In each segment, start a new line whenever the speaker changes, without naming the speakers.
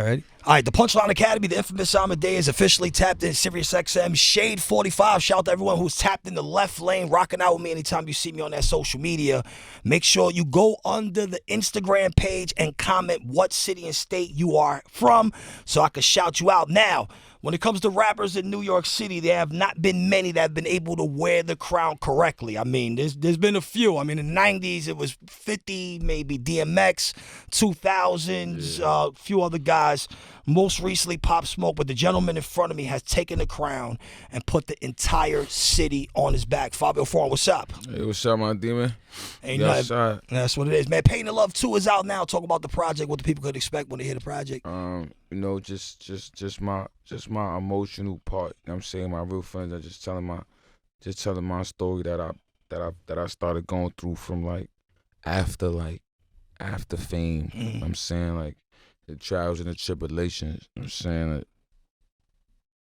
Alright. All right, the Punchline Academy, the infamous Amadeuz, officially tapped in SiriusXM Shade 45. Shout out to everyone who's tapped in the left lane, rocking out with me anytime you see me on that social media. Make sure you go under the Instagram page and comment what city and state you are from so I can shout you out. Now, when it comes to rappers in New York City, there have not been many that have been able to wear the crown correctly. I mean, there's been a few. I mean, in the 90s, it was 50, maybe DMX, 2000s, a few other guys. Most recently, Pop Smoke, but the gentleman in front of me has taken the crown and put the entire city on his back. Fivio Foreign, what's up?
Hey, what's up, my demon?
Ain't nothing. That's what it is, man. Pain and Love 2 is out now. Talk about the project, what the people could expect when they hear the project.
You know, just my emotional part. You know what I'm saying? My real friends are just telling my story that I started going through from after fame. You know what I'm saying? Like the trials and the tribulations. You know what I'm saying? Like,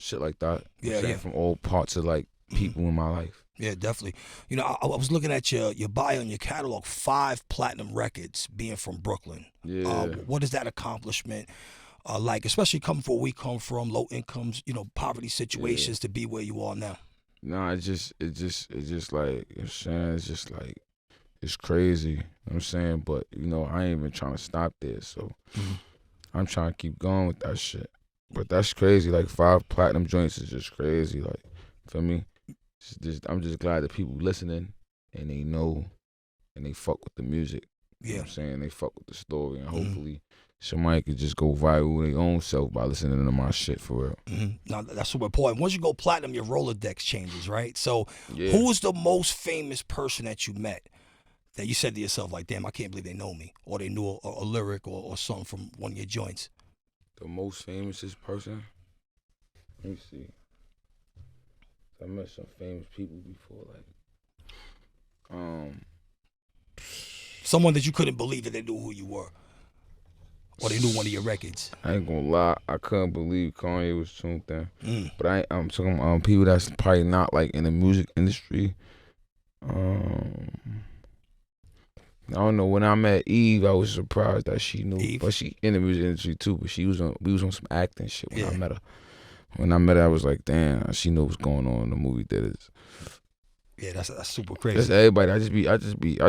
shit like that.
Yeah.
From all parts of people in my life.
Yeah, definitely. You know, I was looking at your bio and your catalog, 5 platinum records, being from Brooklyn.
Yeah.
What is that accomplishment like, especially coming from where we come from, low incomes, poverty situations, to be where you are now?
Nah, it's just like, you know what I'm saying? It's just like, it's crazy. You know what I'm saying? But, I ain't even trying to stop there. So I'm trying to keep going with that shit. But that's crazy. Like 5 platinum joints is just crazy. Like, for me. I'm just glad that people listening and they know and they fuck with the music. You know what I'm saying? They fuck with the story, and hopefully somebody could just go viral their own self by listening to my shit for real.
Now, that's super important. Once you go platinum, your Rolodex changes, right? So who was the most famous person that you met that you said to yourself, like, damn, I can't believe they know me, or they knew a lyric or something from one of your joints?
The most famous person? Let me see. I met some famous people before,
someone that you couldn't believe that they knew who you were, or they knew one of your records.
I ain't gonna lie, I couldn't believe Kanye was tuned in. But I'm talking people that's probably not in the music industry. I don't know. When I met Eve, I was surprised that she knew.
Eve?
But she in the music industry too. But we was on some acting shit when I met her. When I met her, I was like, damn, she knows what's going on in the movie theaters.
Yeah, that's super crazy.
That's everybody. I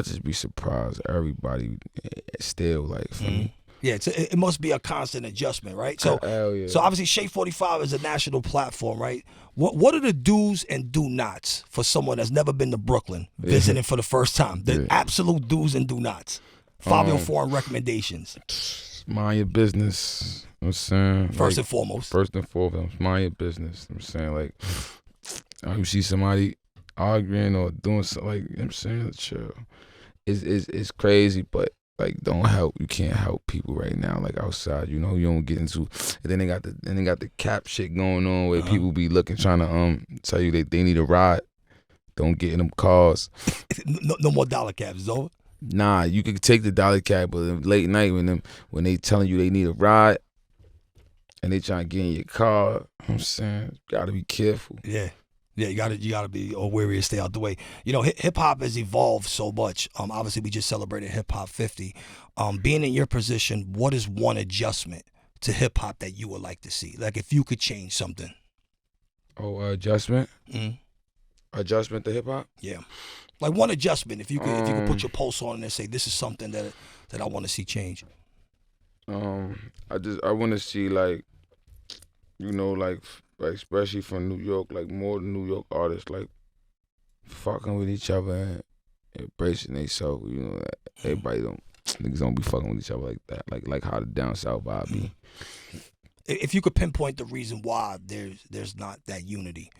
just be surprised. Everybody still for me.
Yeah, it must be a constant adjustment, right? So,
hell yeah.
So obviously, Shade 45 is a national platform, right? What are the do's and do nots for someone that's never been to Brooklyn visiting for the first time? The absolute do's and do nots. Fivio Foreign recommendations.
Mind your business. You know what I'm saying?
First and foremost,
mind your business. You know what I'm saying? You see somebody arguing or doing something, you know what I'm saying? Chill. It's crazy, but don't help. You can't help people right now, outside. You don't get into. And then they got the cap shit going on where people be trying to tell you they need a ride. Don't get in them cars.
No more dollar cabs. It's over.
Nah, you could take the dollar cab, but late night when they telling you they need a ride and they trying to get in your car, you know what I'm saying, you gotta be careful.
Yeah, you gotta be wary and stay out the way. Hip hop has evolved so much. Obviously we just celebrated Hip Hop 50. Being in your position, what is one adjustment to hip hop that you would like to see? Like if you could change something.
Adjustment? Adjustment to hip hop?
Yeah. Like one adjustment, if you could put your pulse on it and say this is something that I want to see change.
I want to see especially from New York, more New York artists fucking with each other and embracing themselves. Everybody niggas don't be fucking with each other like that, like how the down south vibe be.
If you could pinpoint the reason why there's not that unity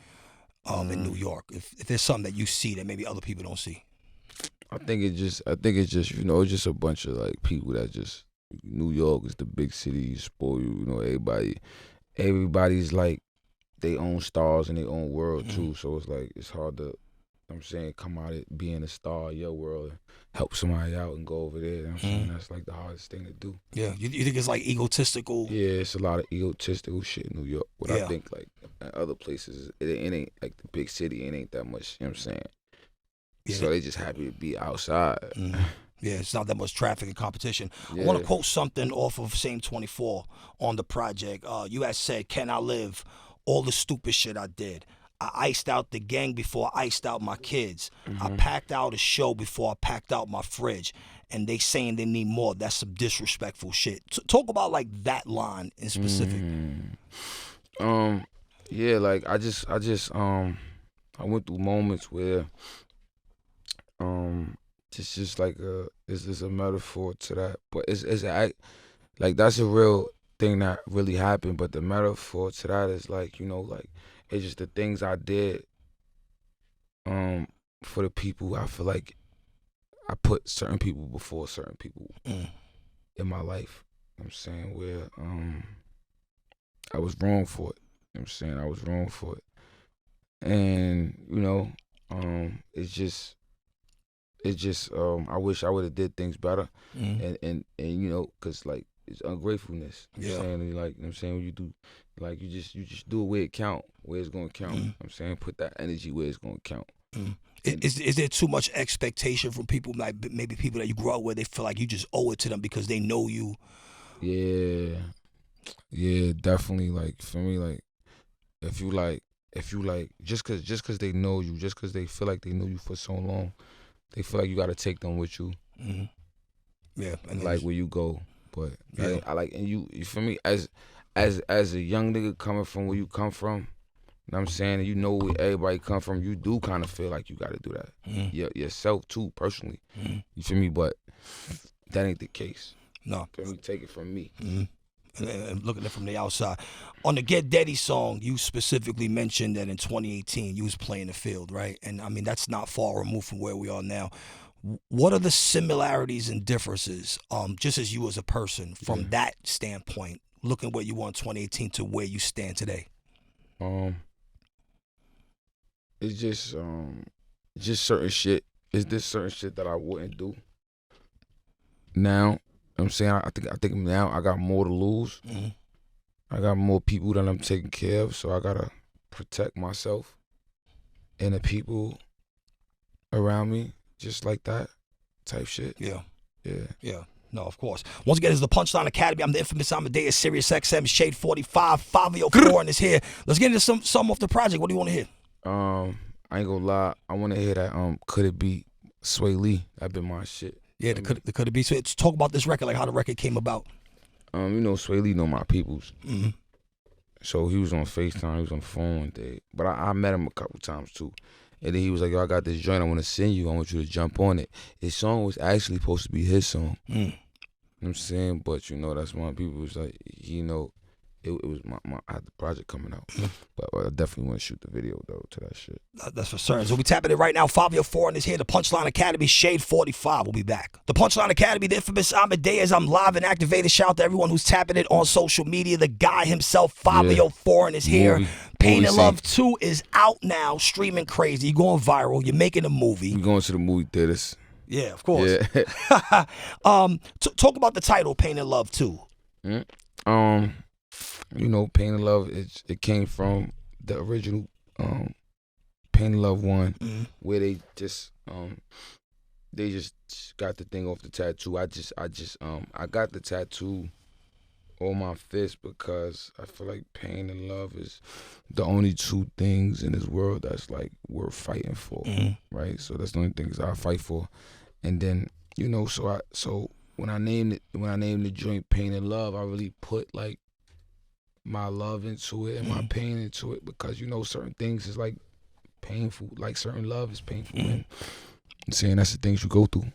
in New York, if there's something that you see that maybe other people don't see.
I think it's just it's just a bunch of people that just, New York is the big city, spoil you, everybody's they own stars in their own world too, so it's hard to, come out of being a star in your world and help somebody out and go over there. You know what I'm saying? That's the hardest thing to do.
Yeah, you think it's egotistical?
Yeah, it's a lot of egotistical shit in New York. But I think in other places, it ain't the big city, it ain't that much, you know what I'm saying? Yeah. So they just happy to be outside.
Yeah, it's not that much traffic and competition.
Yeah.
I want to quote something off of Same 24 on the project. You had said, "Can I live all the stupid shit I did? I iced out the gang before I iced out my kids. I packed out a show before I packed out my fridge. And they saying they need more. That's some disrespectful shit." Talk about like that line in specific.
Yeah, like I went through moments where it's just like it's just a metaphor to that, but it's like that's a real thing that really happened. But the metaphor to that is like, you know, like it's just the things I did for the people. I feel like I put certain people before certain people in my life. You know what I'm saying, where I was wrong for it. You know what I'm saying, I was wrong for it, and you know, it's just I wish I would have did things better, and you know, cause like it's ungratefulness. You know what I'm saying, and like, you know what I'm saying, when you do, like you just do it where it count, where it's gonna count. You know what I'm saying, put that energy where it's gonna count.
Is there too much expectation from people, like maybe people that you grew up with? They feel like you just owe it to them because they know you.
Yeah, definitely. Like for me, like if you like just cause they know you, just cause they feel like they know you for so long, they feel like you gotta take them with you.
Yeah, and
like where you go. But
Yeah.
I like, and you for me as a young nigga coming from where you come from, you know what I'm saying, and you know where everybody come from, you do kind of feel like you gotta do that. Yourself too, personally. You feel me? But that ain't the case.
No.
Feel me? Take it from me.
And looking at it from the outside. On the Get Daddy song, you specifically mentioned that in 2018 you was playing the field, right? And I mean, that's not far removed from where we are now. What are the similarities and differences, just as you as a person, from that standpoint, looking where you were in 2018 to where you stand today?
It's just certain shit. It's this certain shit that I wouldn't do now. You know what I'm saying, I think now I got more to lose. I got more people that I'm taking care of, so I gotta protect myself and the people around me, just like that type shit. Yeah.
No, of course. Once again, this is the Punchline Academy. I'm the infamous Amadeuz, SiriusXM, Shade 45. Fivio Foreign is here. Let's get into some off the project. What do you want to hear?
I ain't gonna lie. I want to hear that. Could It Be Sway Lee? That been my shit.
Yeah, the Could It Be. So let's talk about this record, like how the record came about.
You know, Sway Lee know my peoples. So he was on FaceTime, he was on the phone one day. But I met him a couple times too. And then he was like, "Yo, I got this joint I want to send you. I want you to jump on it." His song was actually supposed to be his song. You know what I'm saying? But you know, that's one people was like, you know, it was I had the project coming out. But I definitely want to shoot the video though to that shit.
That's for certain. So we tapping it right now. Fivio Foreign is here. The Punchline Academy, Shade 45. We'll be back. The Punchline Academy, the infamous Amadeuz. I'm live and activated. Shout out to everyone who's tapping it on social media. The guy himself, Fivio Foreign, is here. Pain and Love 2 is out now, streaming crazy. You're going viral. You're making a movie.
We going to the movie theaters.
Yeah, of course. Yeah. Talk about the title, Pain and Love 2.
You know, Pain and Love, it came from the original Pain and Love 1, where they just got the thing off the tattoo. I got the tattoo on my fist because I feel like pain and love is the only two things in this world that's like worth fighting for, right? So that's the only things I fight for. And then, you know, so when I named the joint Pain and Love, I really put like my love into it and my pain into it, because you know certain things is like painful, like certain love is painful, and I'm saying that's the things you go through.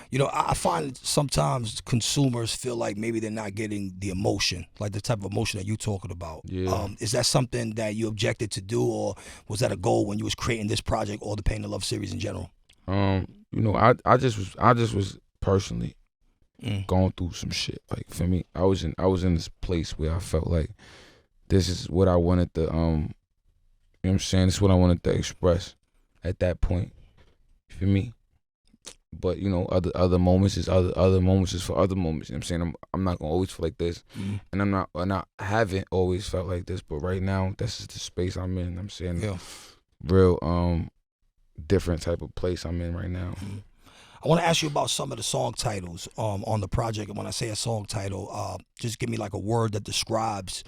You know, I find sometimes consumers feel like maybe they're not getting the emotion, like the type of emotion that you're talking about. Is that something that you objected to do, or was that a goal when you was creating this project or the Pain and Love series in general?
You know, I just was personally going through some shit. Like for me, I was in this place where I felt like this is what I wanted to you know what I'm saying, this is what I wanted to express at that point. You feel me? But you know, other moments is other moments is for other moments. You know what I'm saying? I'm not gonna always feel like this, and I haven't always felt like this. But right now, this is the space I'm in. I'm saying real different type of place I'm in right now.
I want to ask you about some of the song titles on the project. And when I say a song title, just give me like a word that describes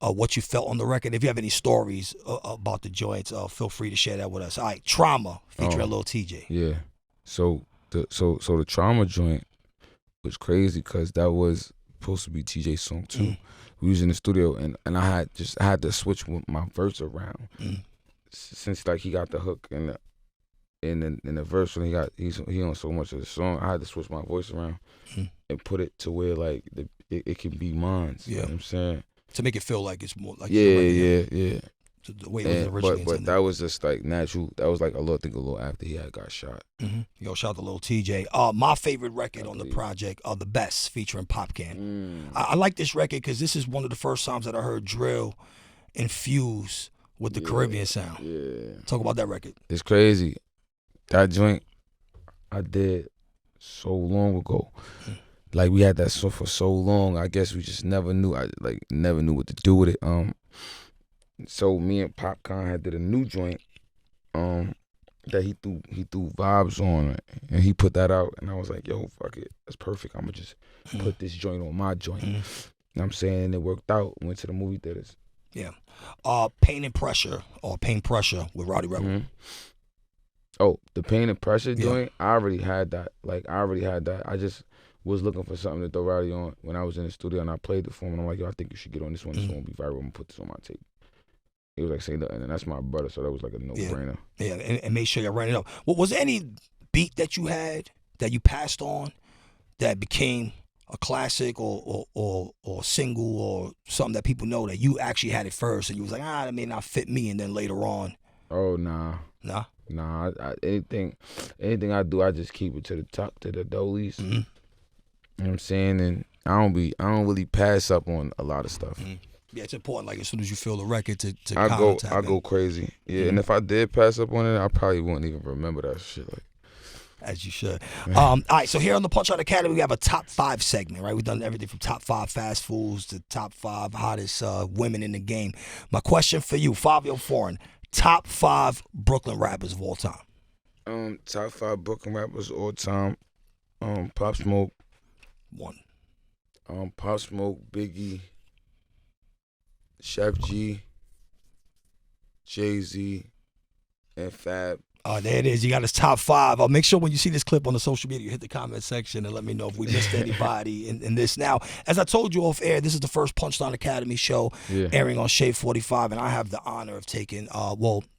what you felt on the record. If you have any stories about the joints, feel free to share that with us. All right, Trauma featuring Lil TJ.
Yeah. So the Trauma joint was crazy because that was supposed to be TJ's song too. We was in the studio and I had to switch my verse around since like he got the hook in the verse and he on so much of the song. I had to switch my voice around and put it to where like it can be mine. You know what I'm saying? To
make it feel like it's more like
yeah.
The way it was originally
but that was just like natural. That was like a little after he had got shot.
Yo, shout out to Lil TJ. My favorite record on the project, The Best, featuring Popcan. I like this record because this is one of the first times that I heard drill infuse with the Caribbean sound.
Yeah.
Talk about that record.
It's crazy. That joint I did so long ago. Like we had that song for so long. I guess we just never knew. I never knew what to do with it. So me and Popcorn had did a new joint that he threw vibes on it, and he put that out, and I was like, yo, fuck it, that's perfect. I'm gonna just put this joint on my joint. You know what I'm saying? And it worked out. Went to the movie theaters.
Yeah. Pain and Pressure or Pain Pressure with Rowdy Rebel.
Oh, the Pain and Pressure joint, I already had that. I just was looking for something to throw Rowdy on when I was in the studio, and I played it for him, and I'm like, yo, I think you should get on this one. This one will be viral. I'm gonna put this on my tape. He was like, say nothing, and that's my brother, so that was like a no-brainer.
Yeah, and make sure you ran it up. Was there any beat that you had that you passed on that became a classic or single or something that people know that you actually had it first, and you was like, that may not fit me, and then later on?
Oh, nah.
Nah?
Nah, anything I do, I just keep it to the top, to the dolies. You know what I'm saying? And I don't really pass up on a lot of stuff.
Yeah, it's important. Like as soon as you feel the record, to
I go crazy. Yeah, and if I did pass up on it, I probably wouldn't even remember that shit. Like,
as you should. All right, so here on the Punchline Academy, we have a top 5 segment. Right, we've done everything from top 5 fast foods to top 5 hottest women in the game. My question for you, Fivio Foreign, top 5 Brooklyn rappers of all time.
Top 5 Brooklyn rappers of all time. Pop Smoke.
1.
Pop Smoke, Biggie, Chef G, Jay-Z, and Fab.
There it is. You got his top 5. Make sure when you see this clip on the social media, you hit the comment section and let me know if we missed anybody in this. Now, as I told you off air, this is the first Punchline Academy show airing on Shade 45, and I have the honor of taking,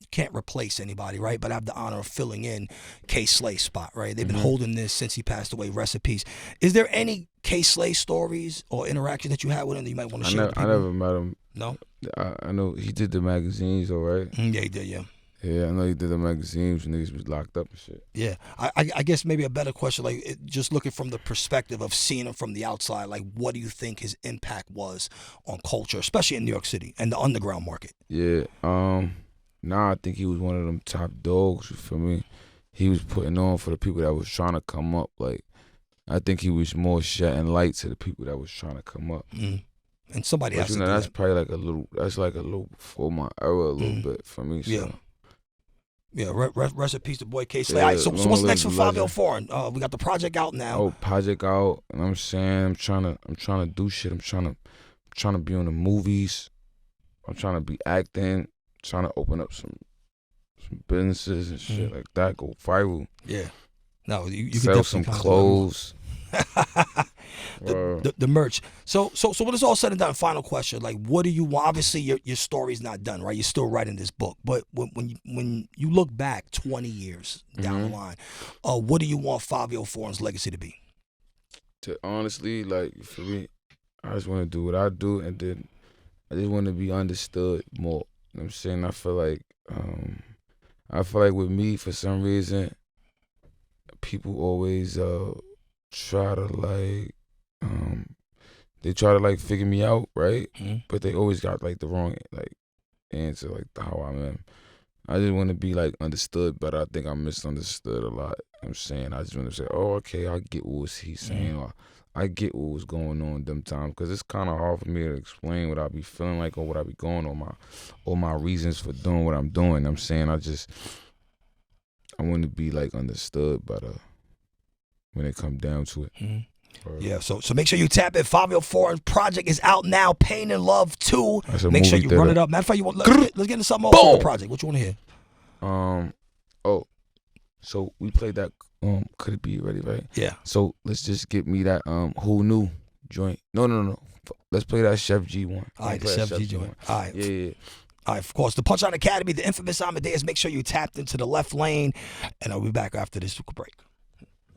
can't replace anybody, right? But I have the honor of filling in K Slay's spot, right? They've been holding this since he passed away. Rest in peace. Is there any K Slay stories or interaction that you had with him that you might want to share with people?
I never met him.
No?
I know he did the magazines, all right?
Yeah, he did, yeah.
Yeah, I know he did the magazines when niggas was locked up and shit.
Yeah, I guess maybe a better question, like just looking from the perspective of seeing him from the outside, like what do you think his impact was on culture, especially in New York City and the underground market?
Yeah, I think he was one of them top dogs, you feel me? He was putting on for the people that was trying to come up. Like, I think he was more shedding light to the people that was trying to come up.
And somebody has to do
that's
that.
probably like a little before my era a little bit for me. So.
Yeah, rest in peace to boy K Slay. All right, so what's next for Fivio Foreign? We got the project out now.
Oh, project out, and I'm saying I'm trying to do shit. I'm trying to be on the movies. I'm trying to be acting. Trying to open up some businesses and shit like that. Go viral.
Yeah. No, you
sell
can
some clothes.
the merch. So when it's all said and done, final question, like what do you want? Obviously your story's not done, right? You're still writing this book. But when you look back 20 years down the line, what do you want Fivio Foreign's legacy to be?
To honestly, like for me, I just want to do what I do, and then I just want to be understood more. You know what I'm saying? I feel like with me, for some reason, people always try to figure me out, right? But they always got like the wrong answer, like how I am. I just want to be like understood, but I think I'm misunderstood a lot. You know what I'm saying? I just want to say, oh, okay, I get what he's saying, or I get what was going on them times, because it's kind of hard for me to explain what I be feeling like or what I be going on, my reasons for doing what I'm doing. You know what I'm saying? I want to be like understood, but when it come down to it.
Yeah, so make sure you tap in. Fivio Foreign project is out now. Pain and Love 2.
That's a
Make sure
movie
you run
theater.
it up. Matter of fact, let's get into something else on the project. What you want to hear?
So we played that. Could it be ready? Right.
Yeah.
So let's just get me that. Who knew joint? No. Let's play that Chef G one.
All right, the Chef G joint. All right.
Yeah.
All right, of course, the Punchline Academy, the infamous Amadeuz. Make sure you tapped into the left lane, and I'll be back after this break.